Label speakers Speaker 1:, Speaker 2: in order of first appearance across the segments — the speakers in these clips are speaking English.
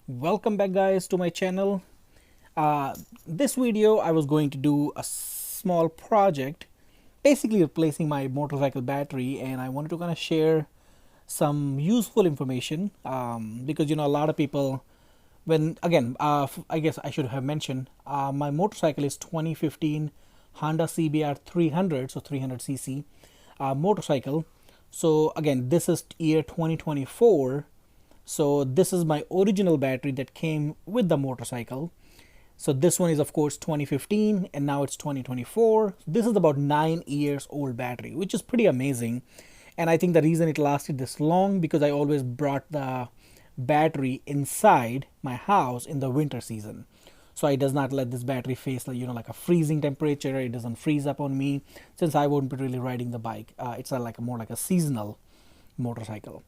Speaker 1: Welcome back guys to my channel. This video I was going to do a small project basically replacing my motorcycle battery, and I wanted to kind of share some useful information because a lot of people, when again I guess I should have mentioned my motorcycle is 2015 Honda CBR 300, so 300cc motorcycle. So again, this is year 2024. So this is my original battery that came with the motorcycle. So this one is of course 2015 and now it's 2024. This is about 9 years old battery, which is pretty amazing. And I think the reason it lasted this long because I always brought the battery inside my house in the winter season. So it does not let this battery face like a freezing temperature. It doesn't freeze up on me since I won't be really riding the bike. It's more like a seasonal motorcycle.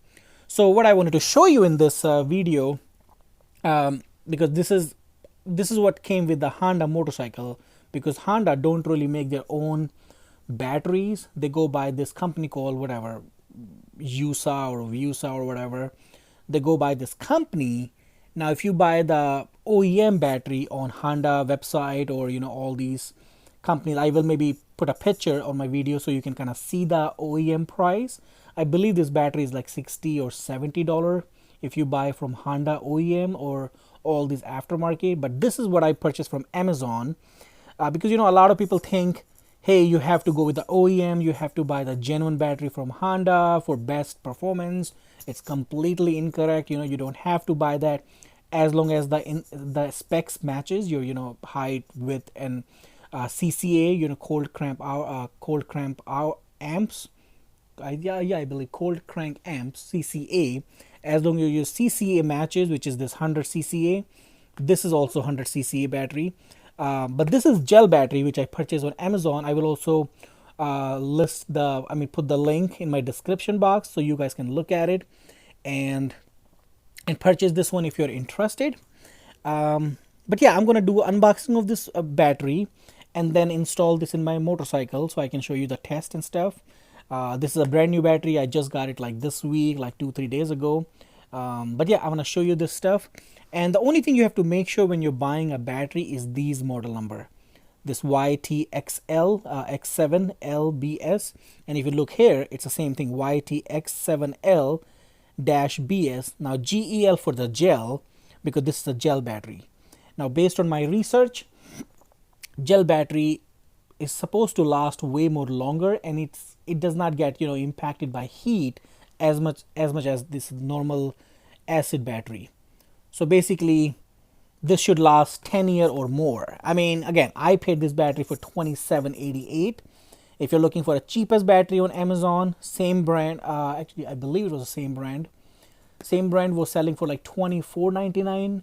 Speaker 1: So what I wanted to show you in this video, because this is what came with the Honda motorcycle, because Honda don't really make their own batteries. They go by this company called whatever, USA or Vusa or whatever. They go by this company. Now if you buy the OEM battery on Honda website or all these companies, I will maybe put a picture on my video so you can kind of see the OEM price. I believe this battery is like $60 or $70 if you buy from Honda OEM or all these aftermarket. But this is what I purchased from Amazon because a lot of people think, hey, you have to go with the OEM, you have to buy the genuine battery from Honda for best performance. It's completely incorrect. You don't have to buy that as long as the specs matches your height, width, and CCA, cold cramp hour amps. I believe cold crank amps, CCA. As long as your CCA matches, which is this 100 CCA, this is also 100 CCA battery. But this is gel battery, which I purchased on Amazon. I will also put the link in my description box so you guys can look at it and purchase this one if you're interested. But yeah, I'm gonna do unboxing of this battery and then install this in my motorcycle so I can show you the test and stuff. This is a brand new battery. I just got it like this week, like 2-3 days ago. But yeah, I'm gonna show you this stuff. And the only thing you have to make sure when you're buying a battery is these model number, this YTXL X7LBS. And if you look here, it's the same thing, YTX7L-BS. Now GEL for the gel, because this is a gel battery. Now based on my research, gel battery is supposed to last way more longer, and it does not get impacted by heat as much as this normal acid battery. So basically this should last 10 years or more. I mean, again, I paid this battery for $27.88. If you're looking for a cheapest battery on Amazon, same brand, actually I believe it was the same brand was selling for like $24.99,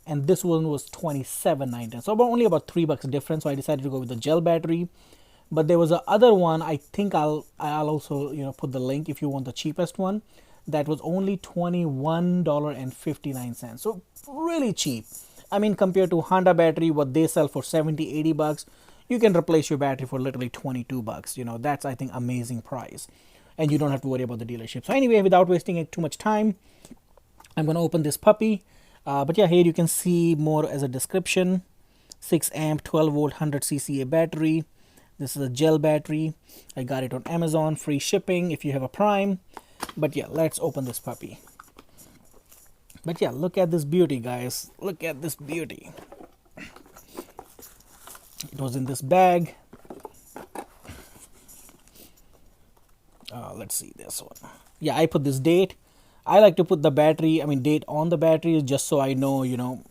Speaker 1: and this one was $27.99. So only about $3 difference. So I decided to go with the gel battery. But there was a other one. I think I'll also put the link if you want the cheapest one. That was only $21.59. So really cheap. I mean, compared to Honda battery, what they sell for $70-$80, you can replace your battery for literally $22. That's, I think, amazing price, and you don't have to worry about the dealership. So anyway, without wasting too much time, I'm gonna open this puppy. But yeah, here you can see more as a description. 6 amp 12 volt 100 cca battery. This is a gel battery. I got it on Amazon, free shipping if you have a Prime. But yeah, let's open this puppy. But yeah, look at this beauty, guys. Look at this beauty. It was in this bag. Let's see this one. Yeah, I put this date. I like to put the battery, date on the battery just so I know,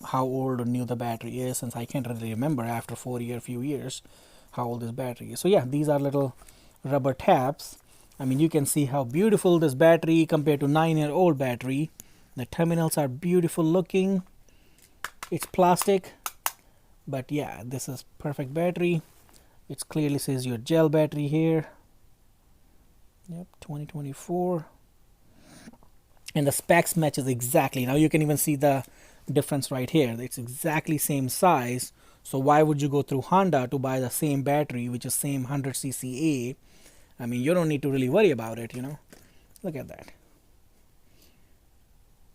Speaker 1: how old or new the battery is, since I can't really remember after few years how old this battery is. So yeah, these are little rubber tabs. You can see how beautiful this battery compared to 9-year-old battery. The terminals are beautiful looking. It's plastic, but yeah, this is perfect battery. It clearly says your gel battery here. Yep, 2024. And the specs matches exactly. Now you can even see the difference right here. It's exactly same size. So why would you go through Honda to buy the same battery, which is same 100 CCA? You don't need to really worry about it, Look at that.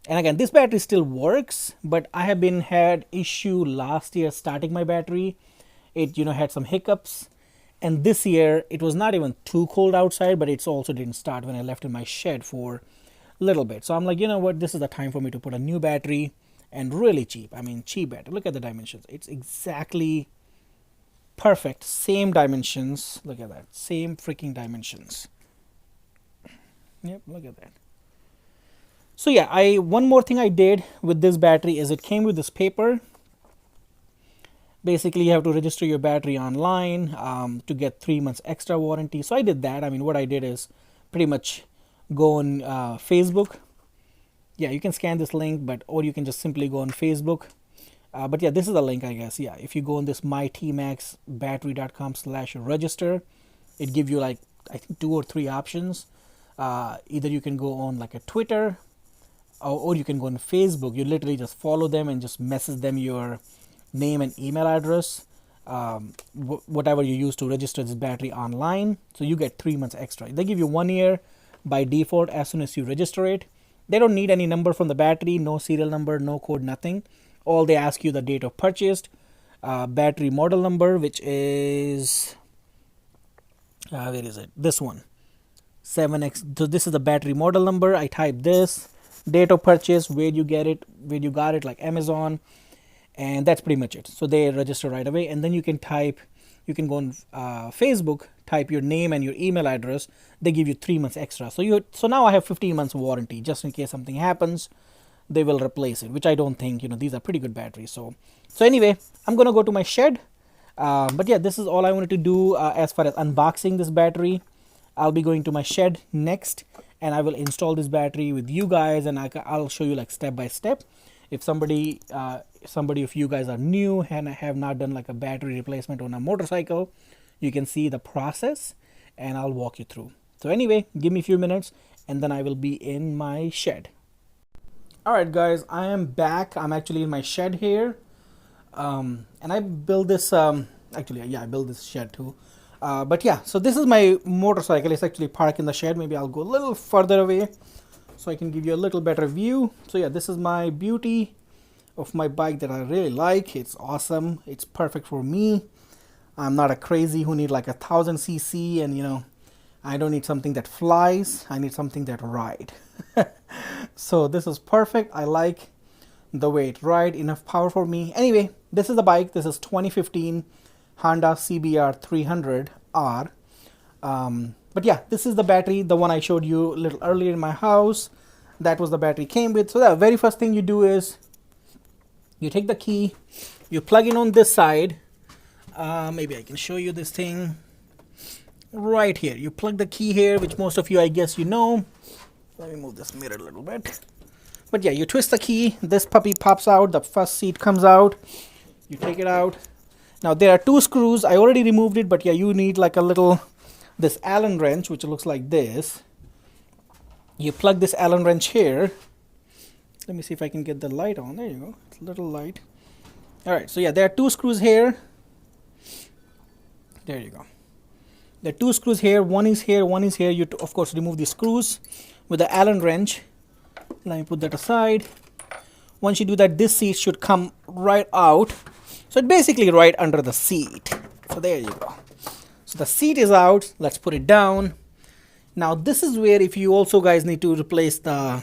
Speaker 1: And again, this battery still works, but I have had issue last year starting my battery. It had some hiccups, and this year it was not even too cold outside, but it also didn't start when I left in my shed for a little bit. So I'm like, you know what, this is the time for me to put a new battery, and really cheap. I mean, cheap battery. Look at the dimensions. It's exactly perfect. Same dimensions. Look at that. Same freaking dimensions. Yep, look at that. So yeah, one more thing I did with this battery is it came with this paper. Basically, you have to register your battery online to get 3 months extra warranty. So I did that. I mean, what I did is pretty much go on Facebook. Yeah, you can scan this link, or you can just simply go on Facebook. But yeah, this is the link, I guess. Yeah, if you go on this mytmaxbattery.com/register, it gives you like, I think, 2 or 3 options. Either you can go on like a Twitter, or you can go on Facebook. You literally just follow them and just message them your name and email address, whatever you use to register this battery online. So you get 3 months extra. They give you 1 year by default as soon as you register it. They don't need any number from the battery, no serial number, no code, nothing. All they ask you the date of purchase, battery model number, which is where is it? This one, 7X. So this is the battery model number. I type this, date of purchase, where you got it, like Amazon, and that's pretty much it. So they register right away, and then you can go on Facebook, type your name and your email address. They give you 3 months extra. So now I have 15 months warranty, just in case something happens. They will replace it, which I don't think, these are pretty good batteries. So anyway, I'm gonna go to my shed. But yeah, this is all I wanted to do as far as unboxing this battery. I'll be going to my shed next, and I will install this battery with you guys, and I'll show you like step by step. If somebody of you guys are new and have not done like a battery replacement on a motorcycle, you can see the process, and I'll walk you through. So anyway, give me a few minutes, and then I will be in my shed. Alright guys, I am back. I'm actually in my shed here, and I built this, actually yeah, I built this shed too. But yeah, so this is my motorcycle. It's actually parked in the shed. Maybe I'll go a little further away so I can give you a little better view. So yeah, this is my beauty of my bike that I really like. It's awesome. It's perfect for me. I'm not a crazy who need like 1000cc, and I don't need something that flies. I need something that ride. So this is perfect. I like the way it rides. Enough power for me. Anyway, this is the bike. This is 2015 Honda CBR300R. But yeah, this is the battery, the one I showed you a little earlier in my house. That was the battery came with. So the very first thing you do is you take the key, you plug in on this side. Maybe I can show you this thing right here. You plug the key here, which most of you, I guess, Let me move this mirror a little bit. But yeah, you twist the key, this puppy pops out, the first seat comes out, you take it out. Now there are 2 screws. I already removed it, but yeah, you need like this Allen wrench, which looks like this. You plug this Allen wrench here. Let me see if I can get the light on. There you go. It's a little light. Alright, so yeah, there are 2 screws here. There you go. There are 2 screws here. One is here, one is here. You of course remove the screws with the Allen wrench. Let me put that aside. Once you do that, this seat should come right out. So it's basically right under the seat. So there you go. So the seat is out. Let's put it down. Now this is where, if you also guys need to replace the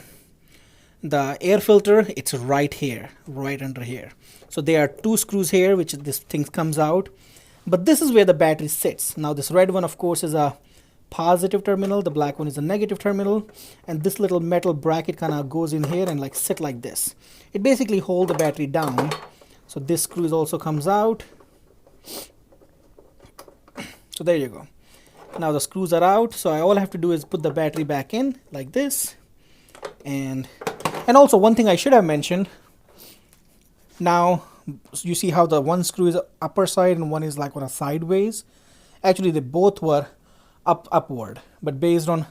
Speaker 1: air filter, it's right here, right under here. So there are 2 screws here, which this thing comes out. But this is where the battery sits. Now this red one, of course, is a positive terminal. The black one is a negative terminal. And this little metal bracket kind of goes in here and like sit like this. It basically holds the battery down. So this screw also comes out. So there you go. Now the screws are out. So all I have to do is put the battery back in like this. And also one thing I should have mentioned. Now you see how the one screw is upper side and one is like on a sideways. Actually they both were upward, but based on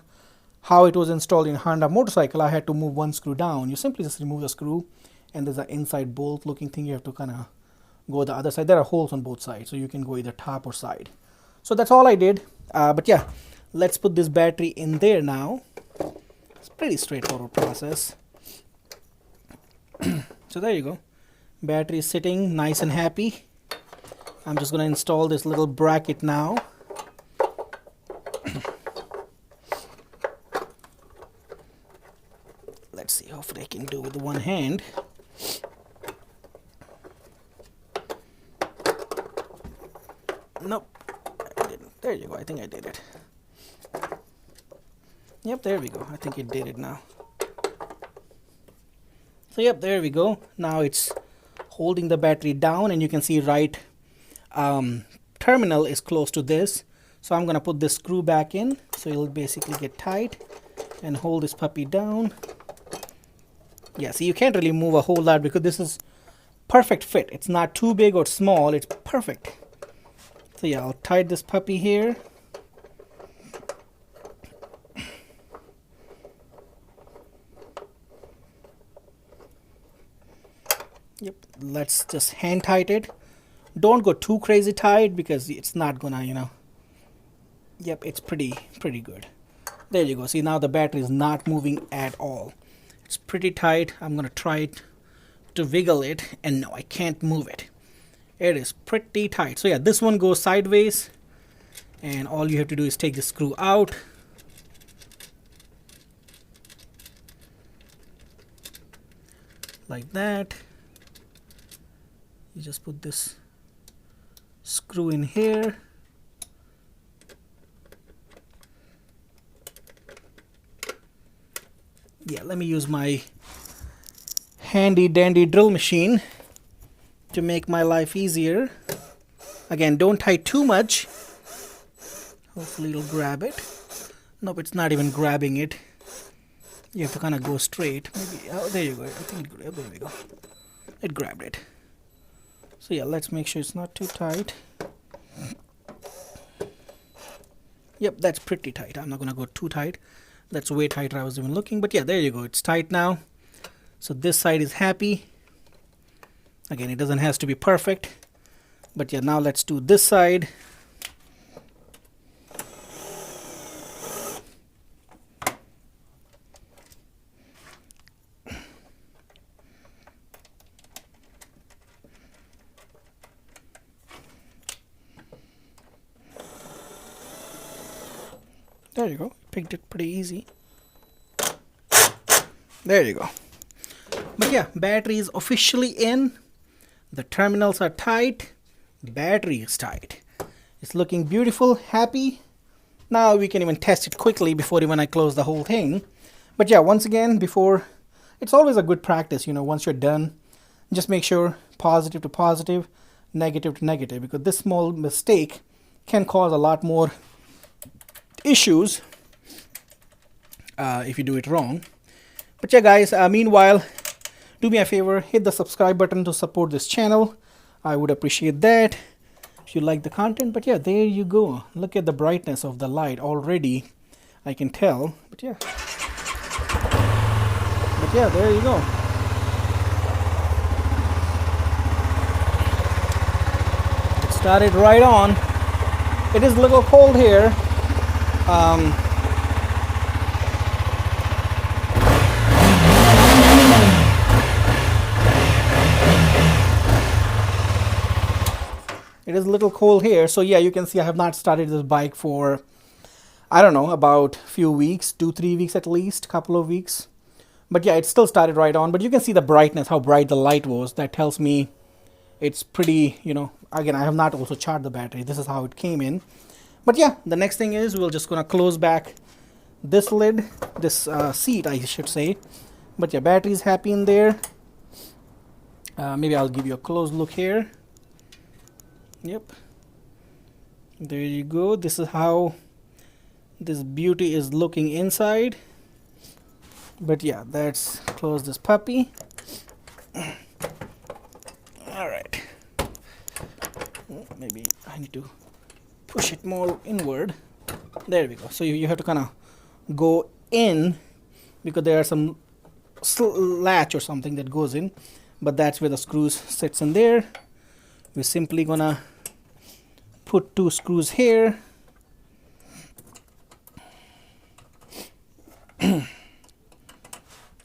Speaker 1: how it was installed in Honda motorcycle, I had to move one screw down. You simply just remove the screw, and there's an inside bolt looking thing. You have to kind of go the other side. There are holes on both sides, so you can go either top or side. So that's all I did. But yeah, let's put this battery in there now. It's pretty straightforward process. So there you go. Battery is sitting nice and happy. I'm just going to install this little bracket now. Let's see, hopefully I can do it with one hand. Nope, I didn't. There you go, I think I did it. Yep, there we go. I think it did it now. So yep, there we go. Now it's holding the battery down, and you can see right terminal is close to this. So I'm gonna put this screw back in, so it'll basically get tight and hold this puppy down. Yeah, see, you can't really move a whole lot because this is perfect fit. It's not too big or small, it's perfect. So yeah, I'll tie this puppy here. Yep, let's just hand tight it. Don't go too crazy tight because it's not gonna, you know. Yep, it's pretty good. There you go. See, now the battery is not moving at all. It's pretty tight. I'm gonna try to wiggle it, and no, I can't move it. It is pretty tight. So yeah, this one goes sideways, and all you have to do is take the screw out. Like that. You just put this screw in here. Yeah, let me use my handy dandy drill machine to make my life easier. Again, don't tie too much. Hopefully it'll grab it. Nope, it's not even grabbing it. You have to kind of go straight. Maybe, oh, there you go. I think it, there we go. It grabbed it. So yeah, let's make sure it's not too tight. Yep, that's pretty tight. I'm not gonna go too tight. That's way tighter I was even looking, but yeah, there you go. It's tight now. So this side is happy. Again, it doesn't have to be perfect, but yeah, now let's do this side. There you go. Picked it pretty easy. There you go. But yeah, battery is officially in. The terminals are tight. The battery is tight. It's looking beautiful, happy. Now we can even test it quickly before even I close the whole thing. But yeah, once again, before, it's always a good practice, you know, once you're done, just make sure positive to positive, negative to negative, because this small mistake can cause a lot more issues if you do it wrong. But yeah, guys, meanwhile, do me a favor, hit the subscribe button to support this channel. I would appreciate that if you like the content. But yeah, there you go. Look at the brightness of the light already. I can tell. But yeah, there you go. It started right on. It is a little cold here. It is a little cold here, so yeah, you can see I have not started this bike for, I don't know, about few weeks, 2-3 weeks at least, couple of weeks. But yeah, it still started right on, but you can see the brightness, how bright the light was. That tells me it's pretty, you know, again, I have not also charged the battery. This is how it came in. But yeah, the next thing is we're just gonna close back this lid, this seat, I should say. But yeah, battery is happy in there. Maybe I'll give you a close look here. Yep, there you go. This is how this beauty is looking inside. But yeah, let's close this puppy. All right, maybe I need to push it more inward. There we go. So you have to kind of go in because there are some latch or something that goes in, but that's where the screws sits in there. We're simply gonna put 2 screws here.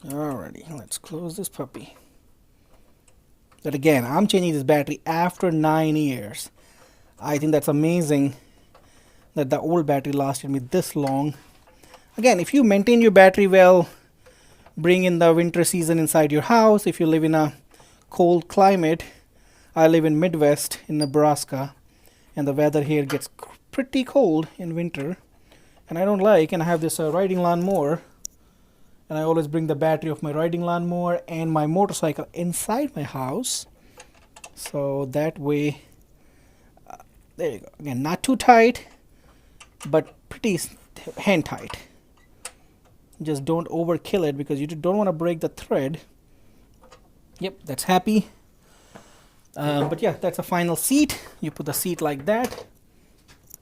Speaker 1: Alrighty, let's close this puppy. But again, I'm changing this battery after 9 years. I think that's amazing that the old battery lasted me this long. Again, if you maintain your battery well, bring in the winter season inside your house. If you live in a cold climate, I live in Midwest in Nebraska, and the weather here gets pretty cold in winter, and I don't like, and I have this riding lawnmower, and I always bring the battery of my riding lawnmower and my motorcycle inside my house, so that way, there you go. Again, not too tight, but pretty hand tight. Just don't overkill it because you don't want to break the thread. Yep, that's happy. But yeah, that's a final seat. You put the seat like that.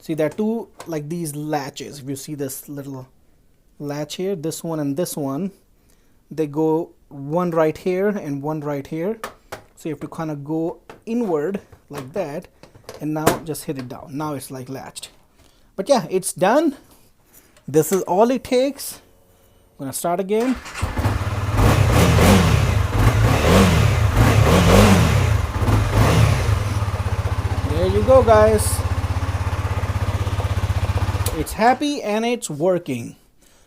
Speaker 1: See, there are two like these latches. If you see this little latch here, this one and this one, they go one right here and one right here. So you have to kind of go inward like that, and now just hit it down. Now it's like latched. But yeah, it's done. This is all it takes. I'm gonna start again. There you go, guys. It's happy and it's working.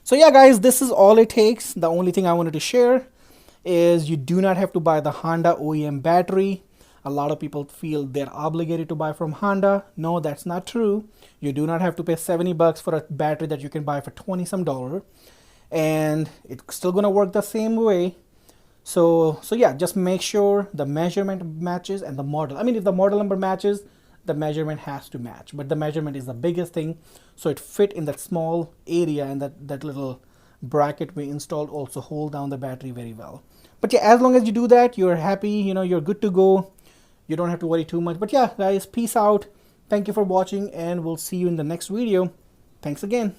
Speaker 1: So yeah, guys, this is all it takes. The only thing I wanted to share is you do not have to buy the Honda OEM battery. A lot of people feel they're obligated to buy from Honda. No, that's not true. You do not have to pay 70 bucks for a battery that you can buy for 20 some dollar, and it's still gonna work the same way. So yeah, just make sure the measurement matches and the model. I mean, if the model number matches, the measurement has to match, but the measurement is the biggest thing, so it fit in that small area, and that little bracket we installed also hold down the battery very well. But yeah, as long as you do that, you're happy, you know, you're good to go. You don't have to worry too much. But yeah, guys, peace out. Thank you for watching, and we'll see you in the next video. Thanks again.